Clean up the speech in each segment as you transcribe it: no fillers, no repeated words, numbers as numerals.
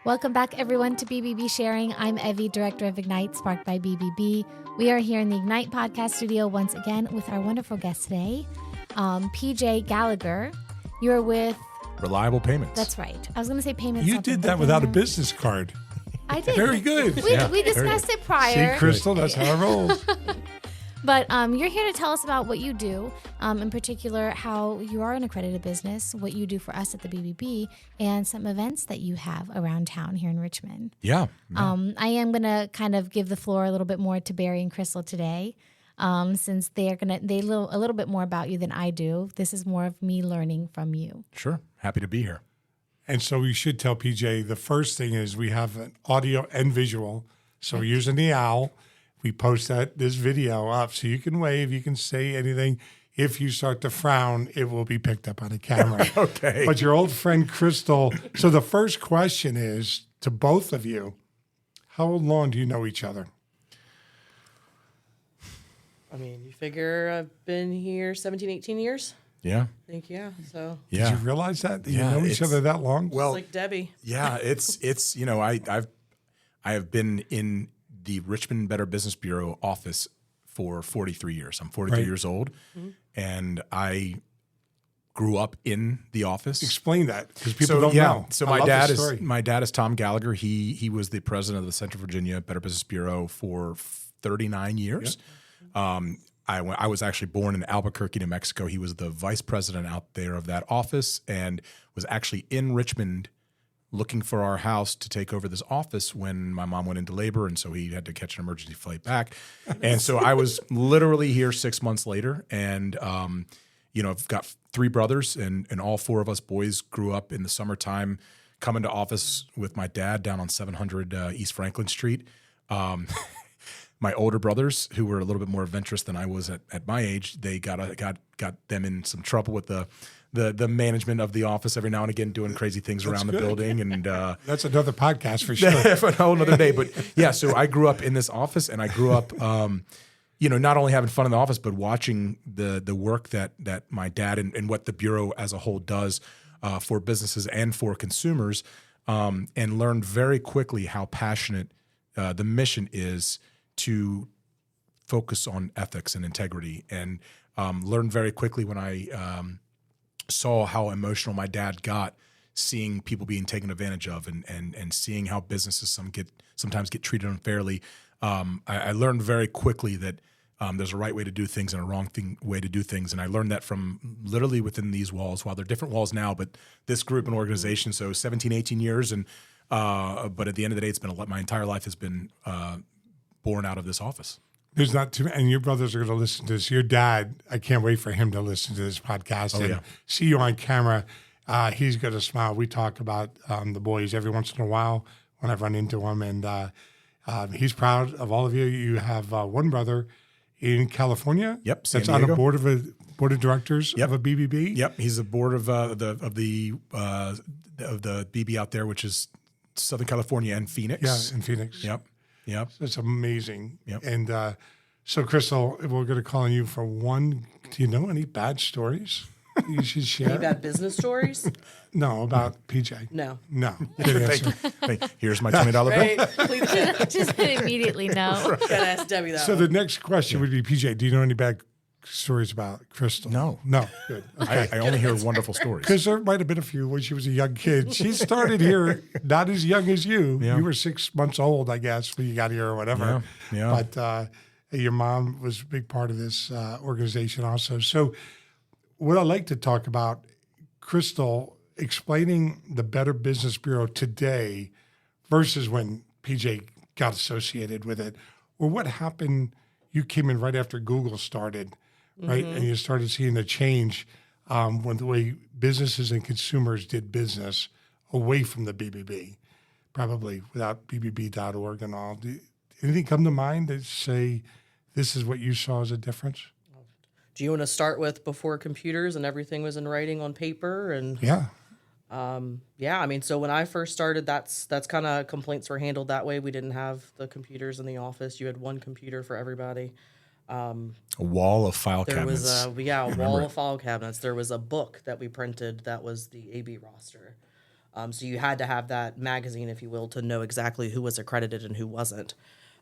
Welcome back, everyone, to BBB Sharing. I'm Evie, Director of Ignite, sparked by BBB. We are here in the Ignite podcast studio once again with our wonderful guest today, PJ Gallagher. You're with... Reliable Payments. That's right. I was going to say payments. You did that without a business card. I did. Very good. We discussed it prior. See, Crystal, that's how it rolls. But you're here to tell us about what you do, in particular, how you are an accredited business, what you do for us at the BBB, and some events that you have around town here in Richmond. Yeah. I am going to kind of give the floor a little bit more to Barry and Crystal today, since they know a little bit more about you than I do. This is more of me learning from you. Sure. Happy to be here. And so we should tell PJ, the first thing is we have an audio and visual. So we're using the owl. We post this video up so you can wave, you can say anything. If you start to frown, it will be picked up on a camera. Okay. But your old friend Crystal, so the first question is to both of you, how long do you know each other? I mean, you figure I've been here 17, 18 years? Yeah. I think, yeah. So Yeah. Did you realize that? Do you Yeah, know each other that long? it's Well, like Debbie. yeah, it's you know, I have been in the Richmond Better Business Bureau office for 43 years. I'm 43 Right. years old, and I grew up in the office. Explain that because people don't know. So I my love dad the is story. Tom Gallagher. He was the president of the Central Virginia Better Business Bureau for 39 years. I was actually born in Albuquerque, New Mexico. He was the vice president out there of that office and was actually in Richmond looking for our house to take over this office when my mom went into labor, and so he had to catch an emergency flight back. And so I was literally here 6 months later, and I've got three brothers, and all four of us boys grew up in the summertime coming to office with my dad down on 700 East Franklin Street. My older brothers, who were a little bit more adventurous than I was at my age, they got them in some trouble with the management of the office every now and again, doing crazy things around the building. And That's another podcast for sure. for a whole other day. But yeah, so I grew up in this office, and I grew up, not only having fun in the office, but watching the work that my dad and what the Bureau as a whole does for businesses and for consumers, and learned very quickly how passionate the mission is to focus on ethics and integrity, and learned very quickly when I saw how emotional my dad got seeing people being taken advantage of and seeing how businesses sometimes get treated unfairly. I learned very quickly that there's a right way to do things and a wrong way to do things. And I learned that from literally within these walls, while they're different walls now, but this group and organization, so 17, 18 years. And but at the end of the day, it's been my entire life has been born out of this office. There's not too many, and your brothers are going to listen to this. Your dad, I can't wait for him to listen to this podcast and see you on camera. He's going to smile. We talk about the boys every once in a while when I run into him, and he's proud of all of you. You have one brother in California. Yep, San that's on a Diego. board of directors of a BBB. Yep, he's the board of the BB out there, which is Southern California and Phoenix. Yeah, in Phoenix. Yep. That's amazing. Yep. And so, Crystal, we're going to call on you for one. Do you know any bad stories you should share? Any bad business stories? No, about PJ. No. No. Good answer. Hey, here's my $20 bill. Right? Please do. Just immediately no. Gotta ask Debbie that So one. the next question would be, PJ, do you know any bad stories about Crystal? No. Good. Okay. I only hear wonderful stories. Because there might have been a few when she was a young kid. She started here not as young as you. Yeah. You were 6 months old, I guess, when you got here or whatever. Yeah. But your mom was a big part of this organization also. So what I'd like to talk about, Crystal, explaining the Better Business Bureau today versus when PJ got associated with it, or what happened. You came in right after Google started, right? And you started seeing the change when the way businesses and consumers did business away from the BBB, probably without BBB.org and all. Anything come to mind that say this is what you saw as a difference? Do you want to start with before computers and everything was in writing on paper? And Yeah. I mean, so when I first started, that's kind of complaints were handled that way. We didn't have the computers in the office. You had one computer for everybody. A wall of file There cabinets. was a wall of file cabinets. There was a book that we printed that was the AB roster. So you had to have that magazine, if you will, to know exactly who was accredited and who wasn't.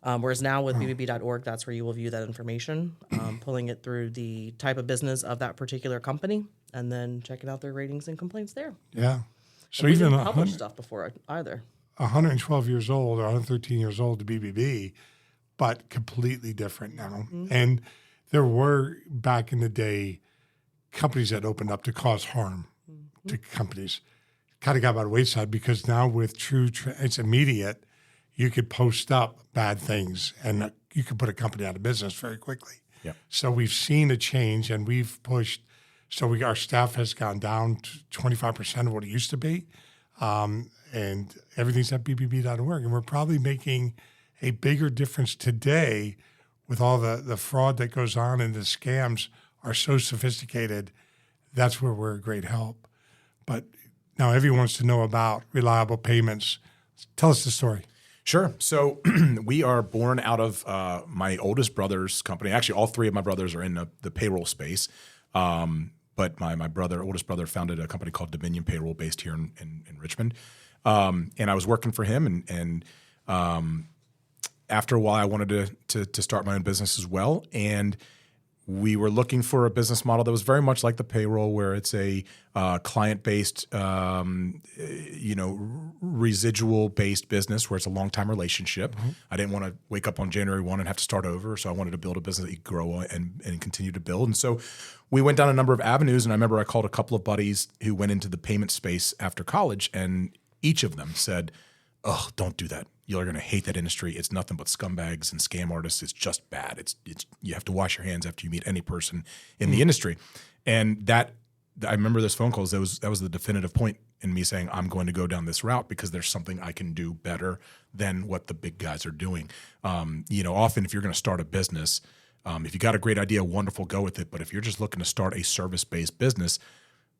Whereas now with bbb.org, that's where you will view that information, pulling it through the type of business of that particular company, and then checking out their ratings and complaints there. Yeah. So We even didn't publish stuff before either. 112 years old or 113 years old to BBB, but completely different now. And there were, back in the day, companies that opened up to cause harm to companies. Kind of got by the wayside because now with it's immediate. You could post up bad things and you could put a company out of business very quickly. Yep. So we've seen a change and we've pushed. So our staff has gone down to 25% of what it used to be. And everything's at bbb.org. And we're probably making a bigger difference today with all the fraud that goes on, and the scams are so sophisticated. That's where we're a great help. But now everyone wants to know about reliable payments. Tell us the story. Sure. So we are born out of my oldest brother's company. Actually, all three of my brothers are in the payroll space. But my oldest brother founded a company called Dominion Payroll based here in Richmond. And I was working for him. And after a while, I wanted to start my own business as well. And we were looking for a business model that was very much like the payroll, where it's a client-based, residual-based business where it's a long-time relationship. I didn't want to wake up on January 1 and have to start over, so I wanted to build a business that you could grow and continue to build. And so we went down a number of avenues, and I remember I called a couple of buddies who went into the payment space after college, and each of them said, "Oh, don't do that. You're going to hate that industry. It's nothing but scumbags and scam artists. It's just bad. It's you have to wash your hands after you meet any person in the industry." And that, I remember those phone calls. That was the definitive point in me saying, I'm going to go down this route because there's something I can do better than what the big guys are doing. Often if you're going to start a business, if you got a great idea, wonderful, go with it. But if you're just looking to start a service-based business,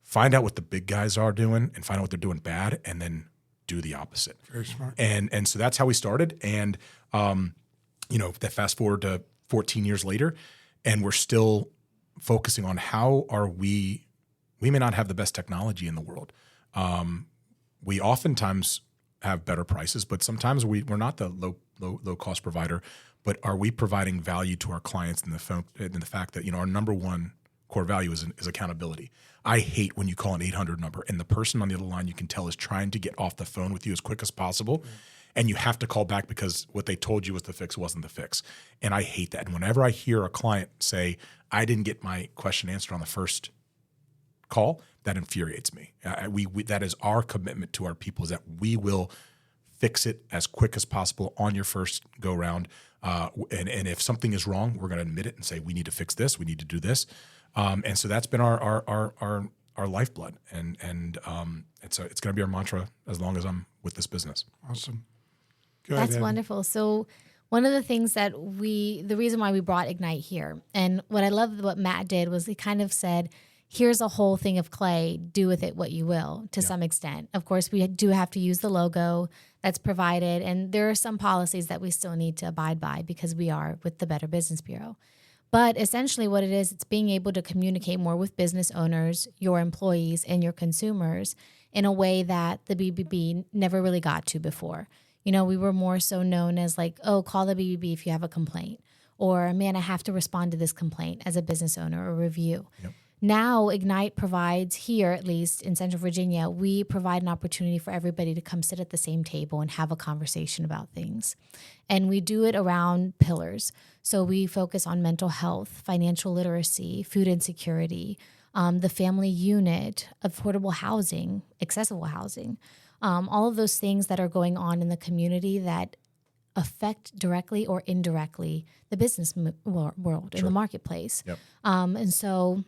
find out what the big guys are doing and find out what they're doing bad, and then do the opposite. Very smart. And so that's how we started. And, that fast forward to 14 years later, and we're still focusing on how are we may not have the best technology in the world. We oftentimes have better prices, but sometimes we're not the low cost provider, but are we providing value to our clients in the fact that, our number one core value is accountability. I hate when you call an 800 number and the person on the other line, you can tell, is trying to get off the phone with you as quick as possible. And you have to call back because what they told you was the fix wasn't the fix. And I hate that. And whenever I hear a client say, I didn't get my question answered on the first call, that infuriates me. We that is our commitment to our people, is that we will fix it as quick as possible on your first go round. And if something is wrong, we're going to admit it and say, we need to fix this. We need to do this. And so that's been our lifeblood, and it's going to be our mantra as long as I'm with this business. Awesome. Go ahead, That's Abby. wonderful. So one of the things that the reason why we brought Ignite here, and what I love what Matt did was he kind of said, here's a whole thing of clay, do with it what you will, to some extent. Of course, we do have to use the logo that's provided, and there are some policies that we still need to abide by because we are with the Better Business Bureau. But essentially what it is, it's being able to communicate more with business owners, your employees, and your consumers in a way that the BBB never really got to before. We were more so known as like, oh, call the BBB if you have a complaint. Or, man, I have to respond to this complaint as a business owner or review. Yep. Now, Ignite provides here, at least in Central Virginia, we provide an opportunity for everybody to come sit at the same table and have a conversation about things. And we do it around pillars. So we focus on mental health, financial literacy, food insecurity, the family unit, affordable housing, accessible housing, all of those things that are going on in the community that affect directly or indirectly the business world in the marketplace. Yep. And so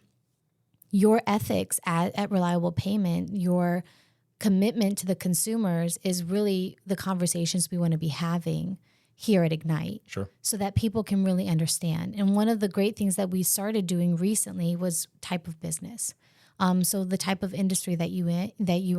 your ethics at Reliable Payment, your commitment to the consumers is really the conversations we want to be having here at Ignite. Sure. So that people can really understand. And one of the great things that we started doing recently was type of business. So the type of industry that you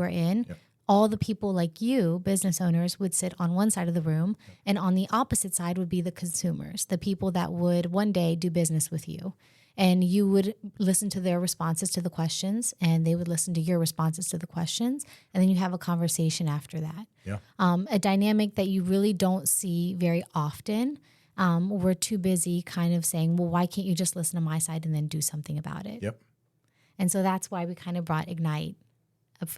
are in, yep. All the people like you, business owners, would sit on one side of the room, and on the opposite side would be the consumers, the people that would one day do business with you. and you would listen to their responses to the questions, and they would listen to your responses to the questions, and then you have a conversation after that. Yeah. A dynamic that you really don't see very often. We're too busy kind of saying, well, why can't you just listen to my side and then do something about it? Yep. And so that's why we kind of brought Ignite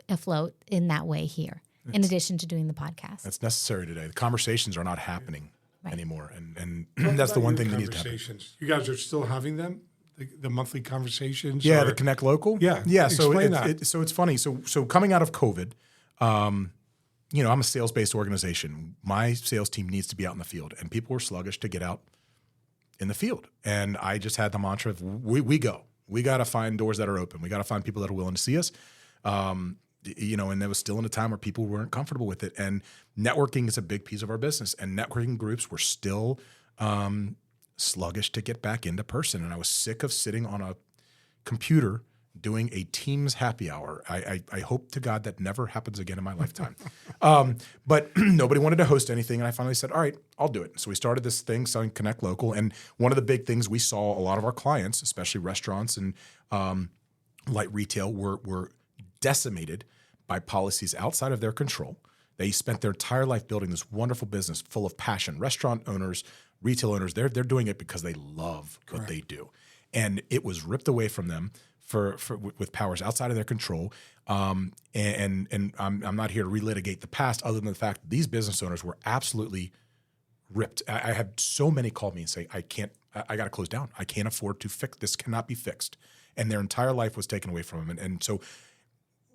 afloat in that way here, in addition to doing the podcast. That's necessary today. The conversations are not happening anymore. And Talk that's the about one your thing that needs to happen. conversations. You guys are still having them, the monthly conversations? Yeah, or- the Connect Local. Yeah, yeah. So explain that. so it's funny. So coming out of COVID, I'm a sales-based organization. My sales team needs to be out in the field, and people were sluggish to get out in the field. And I just had the mantra of we go. We got to find doors that are open. We got to find people that are willing to see us. And there was still in a time where people weren't comfortable with it. And networking is a big piece of our business. And networking groups were still sluggish to get back into person. And I was sick of sitting on a computer doing a Teams happy hour. I hope to God that never happens again in my lifetime. But nobody wanted to host anything. And I finally said, all right, I'll do it. So we started this thing selling Connect Local. And one of the big things we saw a lot of our clients, especially restaurants and light retail, were decimated by policies outside of their control. They spent their entire life building this wonderful business full of passion. Restaurant owners, retail owners, they're doing it because they love what they do. And it was ripped away from them with powers outside of their control. And I'm not here to relitigate the past other than the fact that these business owners were absolutely ripped. I had so many call me and say, I got to close down. I can't afford to fix this. Cannot be fixed. And their entire life was taken away from them. And so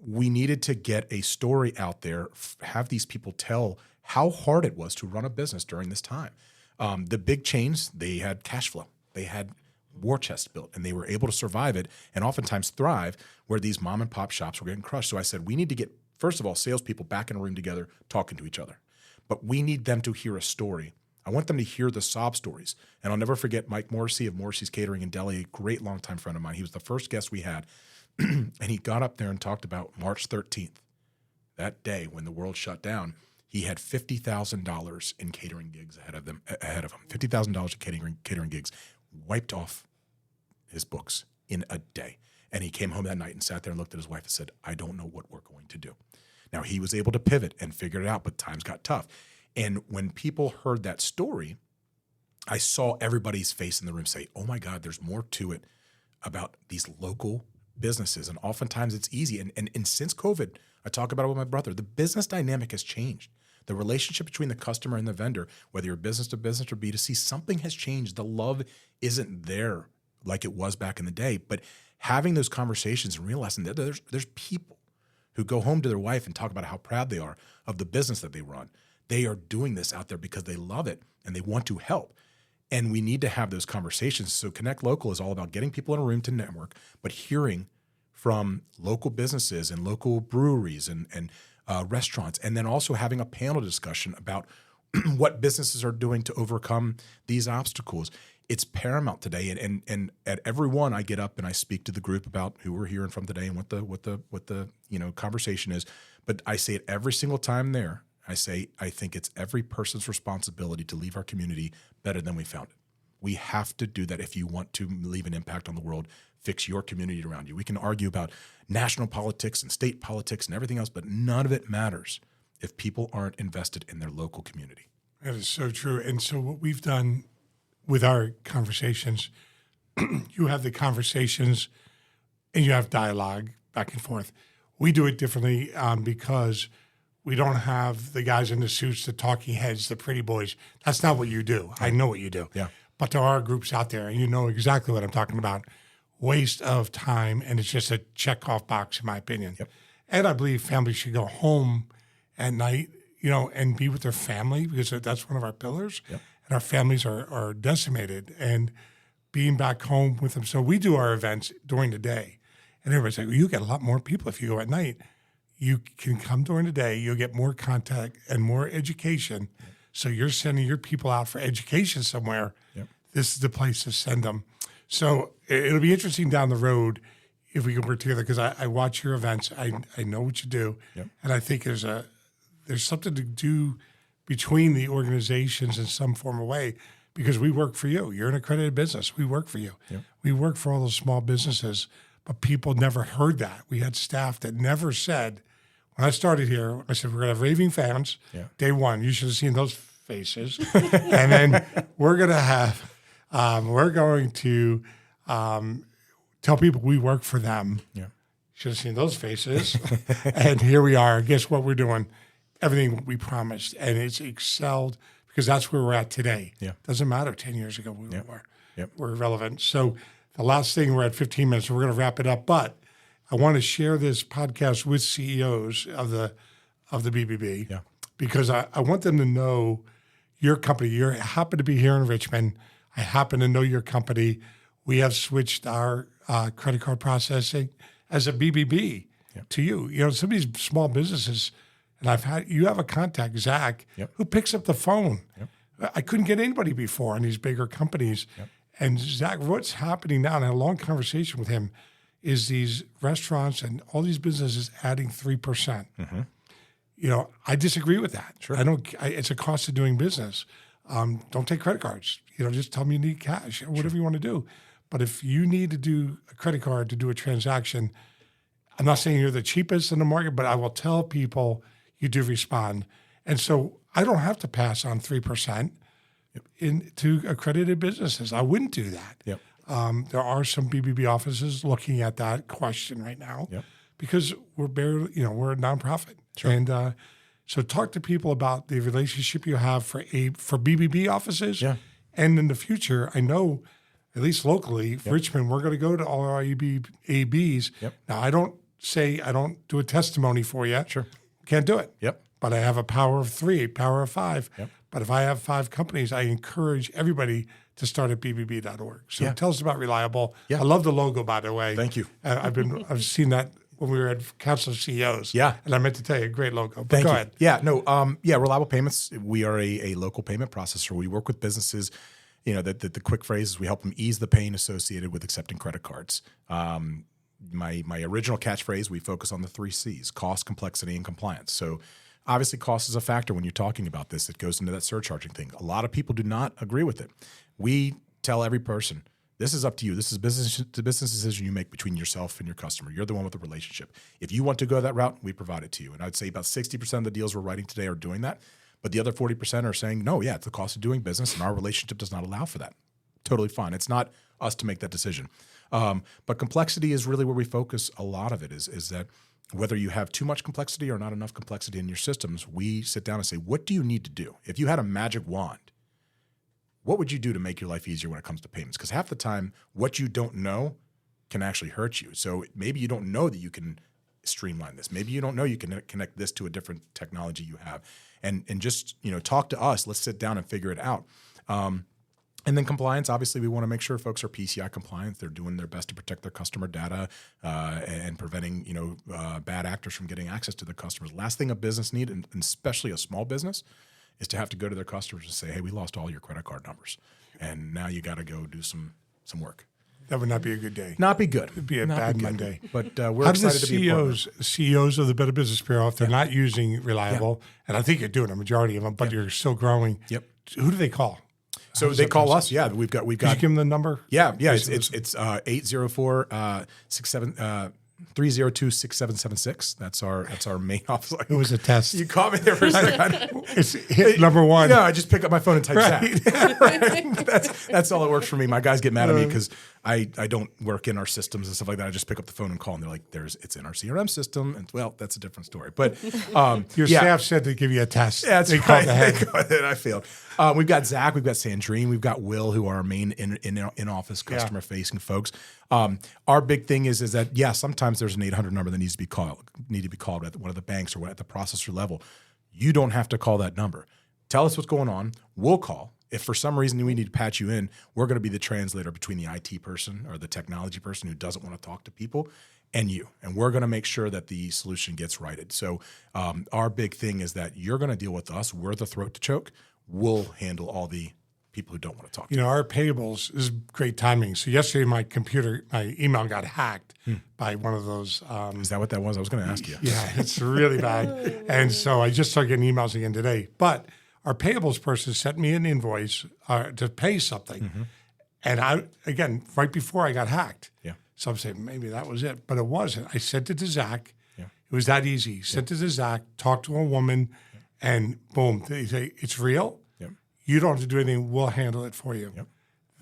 we needed to get a story out there, have these people tell how hard it was to run a business during this time. The big chains, they had cash flow. They had war chest built, and they were able to survive it and oftentimes thrive where these mom and pop shops were getting crushed. So I said, we need to get, first of all, salespeople back in a room together talking to each other. But we need them to hear a story. I want them to hear the sob stories. And I'll never forget Mike Morrissey of Morrissey's Catering in Delhi, a great longtime friend of mine. He was the first guest we had. And he got up there and talked about March 13th, that day when the world shut down. He had $50,000 in catering gigs ahead of him. $50,000 in catering gigs wiped off his books in a day. And he came home that night and sat there and looked at his wife and said, I don't know what we're going to do. Now, he was able to pivot and figure it out, but times got tough. And when people heard that story, I saw everybody's face in the room say, oh my God, there's more to it about these local businesses. And oftentimes it's easy. And since COVID, I talk about it with my brother, the business dynamic has changed. The relationship between the customer and the vendor, whether you're business to business or B2C, something has changed. The love isn't there like it was back in the day. But having those conversations and realizing that there's people who go home to their wife and talk about how proud they are of the business that they run. They are doing this out there because they love it and they want to help. And we need to have those conversations. So Connect Local is all about getting people in a room to network, but hearing from local businesses and local breweries and restaurants, and then also having a panel discussion about what businesses are doing to overcome these obstacles. It's paramount today. And at every one, I get up and I speak to the group about who we're hearing from today and what the conversation is. But I say it every single time there. I say, I think it's every person's responsibility to leave our community better than we found it. We have to do that if you want to leave an impact on the world, fix your community around you. We can argue about national politics and state politics and everything else, but none of it matters if people aren't invested in their local community. That is so true. And so what we've done with our conversations, you have the conversations and you have dialogue back and forth. We do it differently because we don't have the guys in the suits, the talking heads, the pretty boys. That's not what you do. I know what you do. Yeah. But there are groups out there, and you know exactly what I'm talking about. Waste of time, and it's just a check-off box, in my opinion. Yep. And I believe families should go home at night, and be with their family because that's one of our pillars. Yep. And our families are decimated, and being back home with them. So we do our events during the day, and everybody's like, well, you get a lot more people if you go at night. You can come during the day, you'll get more contact and more education. Yep. So you're sending your people out for education somewhere. Yep. This is the place to send them. So it'll be interesting down the road if we can work together because I watch your events. I know what you do. Yep. And I think there's something to do between the organizations in some form of way because we work for you. You're an accredited business. We work for you. Yep. We work for all those small businesses, but people never heard that. We had staff that never said, when I started here, I said, we're going to have raving fans. Yeah. Day one, you should have seen those faces. And then we're going to have, tell people we work for them. Yeah. Should have seen those faces. And here we are. Guess what we're doing? Everything we promised. And it's excelled because that's where we're at today. Yeah. Doesn't matter 10 years ago we're relevant. So the last thing, we're at 15 minutes, so we're going to wrap it up. But I want to share this podcast with CEOs of the BBB because I want them to know your company. You happen to be here in Richmond. I happen to know your company. We have switched our credit card processing as a BBB to you. You know, some of these small businesses, and you have a contact, Zach, who picks up the phone. I couldn't get anybody before in these bigger companies. And Zach, what's happening now, and I had a long conversation with him, is these restaurants and all these businesses adding 3%. Mm-hmm. You know, I disagree with that. Sure. It's a cost of doing business. Don't take credit cards. You know, just tell them you need cash, whatever you want to do. But if you need to do a credit card to do a transaction, I'm not saying you're the cheapest in the market, but I will tell people you do respond. And so I don't have to pass on 3% into accredited businesses. I wouldn't do that. There are some BBB offices looking at that question right now because we're we're a nonprofit. Sure. And so talk to people about the relationship you have for BBB offices. And in the future, I know, at least locally, Richmond, we're going to go to all our ABs. Now, I don't do a testimony for you. Sure. Can't do it. But I have a power of 3, power of 5. But if I have 5 companies, I encourage everybody to start at bbb.org. So tell us about Reliable. I love the logo, by the way. Thank you. I've seen that when we were at Council of CEOs. And I meant to tell you, great logo. But go ahead. Reliable Payments. We are a local payment processor. We work with businesses. You know, the quick phrase is we help them ease the pain associated with accepting credit cards. My original catchphrase, we focus on the 3 C's: cost, complexity, and compliance. So obviously cost is a factor when you're talking about this. It goes into that surcharging thing. A lot of people do not agree with it. We tell every person, this is up to you. This is business decision you make between yourself and your customer. You're the one with the relationship. If you want to go that route, we provide it to you. And I'd say about 60% of the deals we're writing today are doing that. But the other 40% are saying, no, it's the cost of doing business, and our relationship does not allow for that. Totally fine. It's not us to make that decision. But complexity is really where we focus a lot of it, is that whether you have too much complexity or not enough complexity in your systems, we sit down and say, what do you need to do? If you had a magic wand, what would you do to make your life easier when it comes to payments? Because half the time, what you don't know can actually hurt you. So maybe you don't know that you can streamline this. Maybe you don't know you can connect this to a different technology you have. And just, talk to us. Let's sit down and figure it out. And then compliance, obviously, we want to make sure folks are PCI compliant. They're doing their best to protect their customer data and preventing, bad actors from getting access to their customers. Last thing a business needs, and especially a small business, is to have to go to their customers and say, hey, we lost all your credit card numbers, and now you got to go do some work. That would not be a good day. Not be good. It'd be a bad Monday. But we're excited to be a partner. CEOs of the Better Business Bureau, if they're not using Reliable, and I think you're doing a majority of them, but you're still growing. Who do they call? So they call us. Yeah, we've got. Did you give them the number? Yeah. It's 804 302-6776. That's our main office. It was a test. You caught me there for a second. It's hit number 1. Yeah, I just pick up my phone and type Zach. Right? That's all that works for me. My guys get mad at me because I don't work in our systems and stuff like that. I just pick up the phone and call, and they're like, it's in our CRM system. And well, that's a different story. But your staff said to give you a test. Yeah, they called ahead. I failed. We've got Zach, we've got Sandrine, we've got Will, who are our main in-office customer-facing folks. Our big thing is that, sometimes there's an 800 number that needs to be called at one of the banks or at the processor level. You don't have to call that number. Tell us what's going on. We'll call. If for some reason we need to patch you in, we're going to be the translator between the IT person or the technology person who doesn't want to talk to people and you. And we're going to make sure that the solution gets righted. So our big thing is that you're going to deal with us. We're the throat to choke. We'll handle all the people who don't want to talk to you. Our payables is great timing. So yesterday my email got hacked by one of those. Is that what that was? I was going to ask you. Yeah, it's really bad. And so I just started getting emails again today. But our payables person sent me an invoice to pay something. And again, right before I got hacked. Yeah. So I'm saying maybe that was it, but it wasn't. I sent it to Zach. Yeah. It was that easy. Sent it to Zach, talked to a woman, and boom, they say, it's real. Yep. You don't have to do anything. We'll handle it for you. Yep.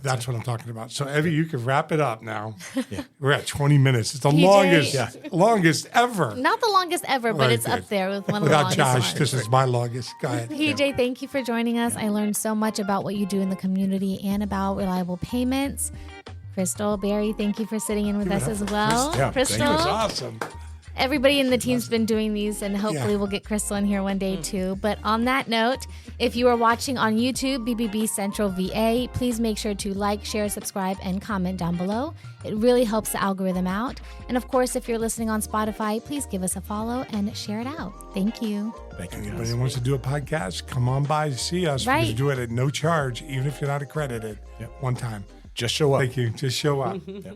That's what I'm talking about. So, Evie, you can wrap it up now. Yeah. We're at 20 minutes. It's the PJ. longest ever. Not the longest ever, but Right, it's good. up there with one of the Without longest Josh, ones. this is my longest. Go ahead. PJ, thank you for joining us. I learned so much about what you do in the community and about reliable payments. Crystal, Barry, thank you for sitting in with us as well. Yeah, Crystal, thank you. That's awesome. everybody in the team's been doing these, and hopefully we'll get Crystal in here one day too. But on that note, if you are watching on YouTube, BBB Central VA, please make sure to like, share, subscribe, and comment down below. It really helps the algorithm out. And of course, if you're listening on Spotify, please give us a follow and share it out. Thank you. Thank you, Anybody guys. that wants to do a podcast, come on by, see us. Right. We do it at no charge, even if you're not accredited. Yep. One time. Just show up. Thank you. Just show up. Yep.